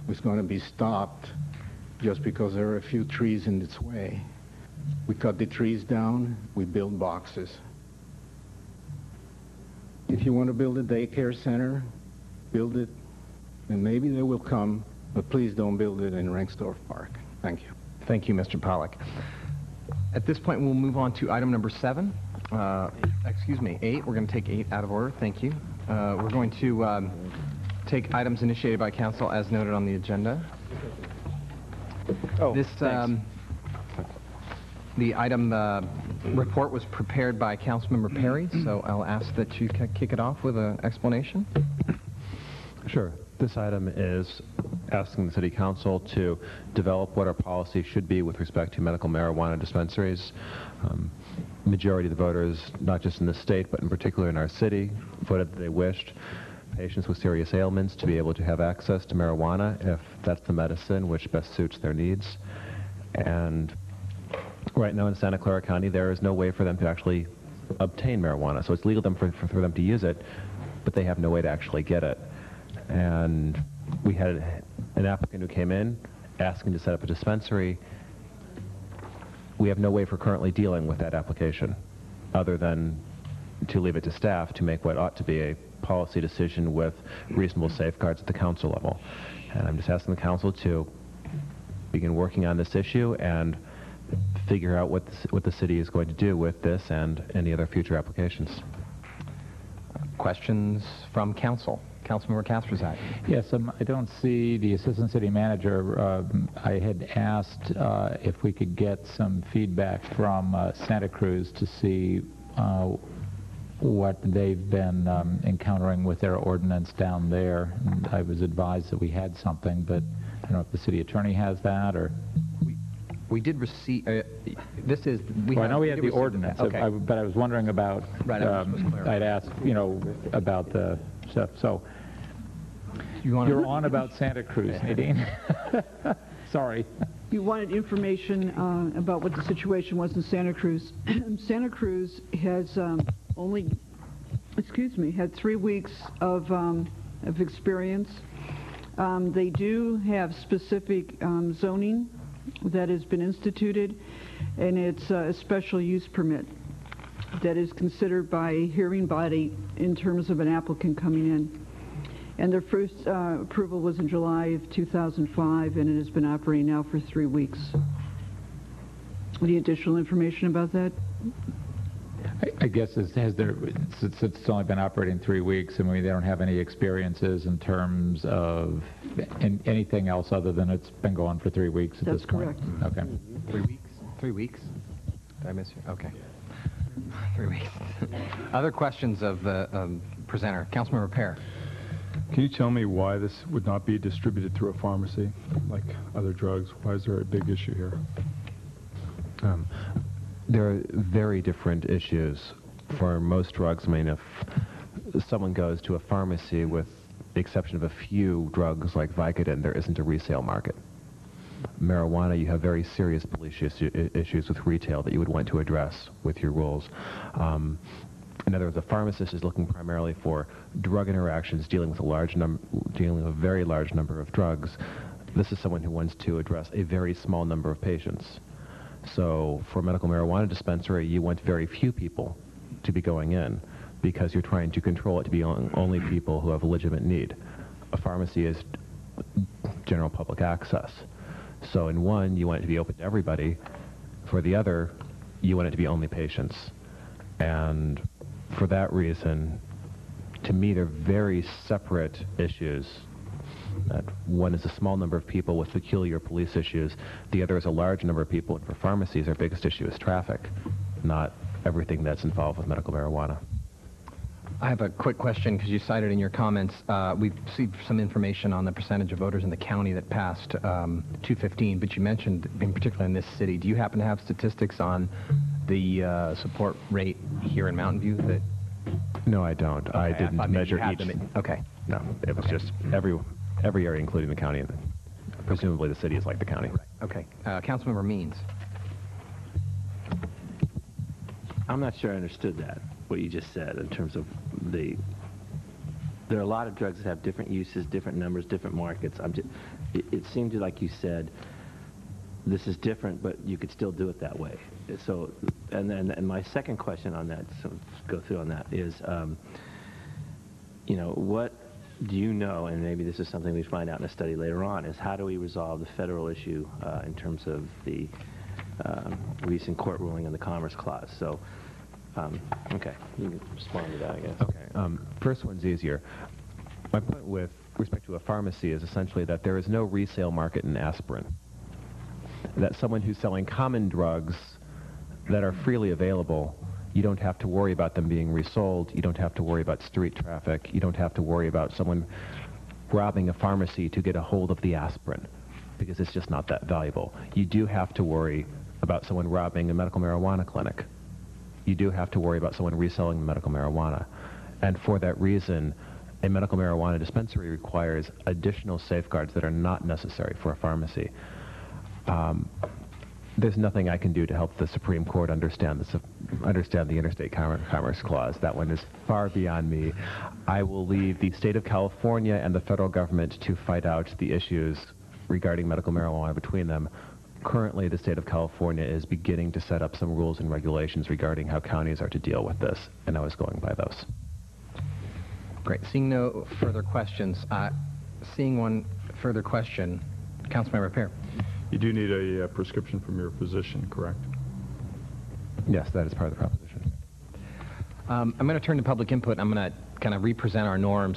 is going to be stopped just because there are a few trees in its way. We cut the trees down, we build boxes. If you want to build a daycare center, build it, and maybe they will come, but please don't build it in Rengstorff Park. Thank you. Thank you, Mr. Pollack. At this point, we'll move on to item number 7. Excuse me, 8. We're going to take 8 out of order. Thank you. We're going to take items initiated by council as noted on the agenda. Oh, this thanks. The item report was prepared by Councilmember Perry, so I'll ask that you kick it off with an explanation. Sure. This item is asking the City Council to develop what our policy should be with respect to medical marijuana dispensaries. Majority of the voters, not just in the state, but in particular in our city, voted that they wished patients with serious ailments to be able to have access to marijuana if that's the medicine which best suits their needs. And right now in Santa Clara County, there is no way for them to actually obtain marijuana. So it's legal for them to use it, but they have no way to actually get it. And we had an applicant who came in asking to set up a dispensary. We have no way for currently dealing with that application other than to leave it to staff to make what ought to be a policy decision with reasonable safeguards at the council level. And I'm just asking the council to begin working on this issue and figure out what the city is going to do with this and any other future applications. Questions from council? Councilmember Kasperzak. Yes, I don't see the assistant city manager. I had asked if we could get some feedback from Santa Cruz to see what they've been encountering with their ordinance down there. And I was advised that we had something, but I don't know if the city attorney has that or... We did receive, this is... I know we had the ordinance, okay. but I was wondering about, right, I'd asked, about the stuff, so... You're on about Santa Cruz, Nadine. Sorry. You wanted information about what the situation was in Santa Cruz. Santa Cruz has had 3 weeks of experience. They do have specific zoning that has been instituted, and it's a special use permit that is considered by a hearing body in terms of an applicant coming in. And their first approval was in July of 2005, and it has been operating now for 3 weeks. Any additional information about that? I guess since it's only been operating 3 weeks, I mean, they don't have any experiences in terms of anything else other than it's been going for 3 weeks at this point. That's correct. Okay. 3 weeks? 3 weeks? Did I miss you? Okay. 3 weeks. Other questions of the presenter? Councilmember Pear. Can you tell me why this would not be distributed through a pharmacy like other drugs? Why is there a big issue here? There are very different issues for most drugs. I mean, if someone goes to a pharmacy with the exception of a few drugs like Vicodin, there isn't a resale market. Marijuana, you have very serious police issues with retail that you would want to address with your rules. In other words, a pharmacist is looking primarily for drug interactions, dealing with a very large number of drugs. This is someone who wants to address a very small number of patients. So for a medical marijuana dispensary, you want very few people to be going in because you're trying to control it to be only people who have a legitimate need. A pharmacy is general public access. So in one, you want it to be open to everybody. For the other, you want it to be only patients. And for that reason, to me, they're very separate issues. One is a small number of people with peculiar police issues. The other is a large number of people. And for pharmacies, our biggest issue is traffic, not everything that's involved with medical marijuana. I have a quick question because you cited in your comments, we've received some information on the percentage of voters in the county that passed 215, but you mentioned in particular in this city. Do you happen to have statistics on the support rate here in Mountain View? That No, I don't. Okay, I didn't measure each. Okay. No, it was just every area, including the county. And presumably the city is like the county. Right. Okay. Councilmember Means. I'm not sure I understood that, what you just said, in terms of the there are a lot of drugs that have different uses, different numbers, different markets. It seemed to, like you said, this is different, but you could still do it that way. So, and my second question on that, so let's go through on that, is, you know, what do you know, and maybe this is something we find out in a study later on, is how do we resolve the federal issue in terms of the recent court ruling on the Commerce Clause? So, okay, you can respond to that, I guess. Okay, first one's easier. My point with respect to a pharmacy is essentially that there is no resale market in aspirin. That someone who's selling common drugs that are freely available, you don't have to worry about them being resold, you don't have to worry about street traffic, you don't have to worry about someone robbing a pharmacy to get a hold of the aspirin, because it's just not that valuable. You do have to worry about someone robbing a medical marijuana clinic. You do have to worry about someone reselling medical marijuana. And for that reason, a medical marijuana dispensary requires additional safeguards that are not necessary for a pharmacy. There's nothing I can do to help the Supreme Court understand the Interstate Commerce Clause. That one is far beyond me. I will leave the state of California and the federal government to fight out the issues regarding medical marijuana between them. Currently, the state of California is beginning to set up some rules and regulations regarding how counties are to deal with this, and I was going by those. Great. Seeing no further questions, seeing one further question, Councilmember Pear. You do need a prescription from your physician, correct? Yes, that is part of the proposition. I'm going to turn to public input. I'm going to kind of represent our norms